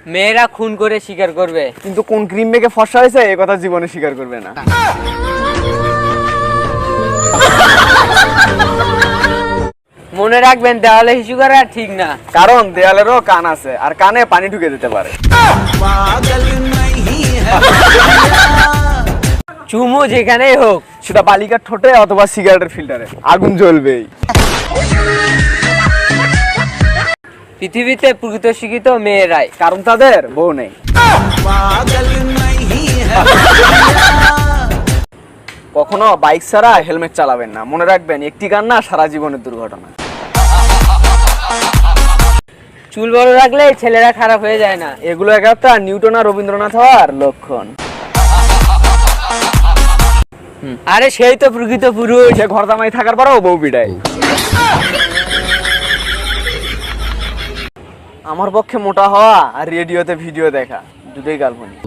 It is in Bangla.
মেয়েরা খুন করে স্বীকার করবে, কিন্তু কোন ক্রিম মেখে ফর্সা হয়েছে এ কথা জীবনে স্বীকার করবে না। মনে রাখবেন দেওয়ালে হিসু করা ঠিক না, কারণ দেয়ালেরও কান আছে আর কানে পানি ঢুকে দিতে পারে। চুমু যেখানেই হোক, সেটা বালিকার ঠোঁটে অথবা সিগারেটের ফিল্টারে, আগুন জ্বলবেই। পৃথিবীতে প্রকৃত শিক্ষিত মেয়েরাই, কারণ তাদের বউ নেই। কখনো বাইক ছাড়া হেলমেট চালাবেন না, মনে রাখবেন একটি কান্না সারা জীবনের দুর্ঘটনা। চুল বড় রাখলে ছেলেরা খারাপ হয়ে যায় না, এগুলো এক একটা নিউটন আর রবীন্দ্রনাথ হওয়ার লক্ষণ। আরে সেই তো প্রকৃত পুরুষ। সে ঘর জামাই থাকার পরেও বউ পিটায়। আমার পক্ষে মোটা হওয়া আর রেডিওতে ভিডিও দেখা দুটোই কাল্পনিক।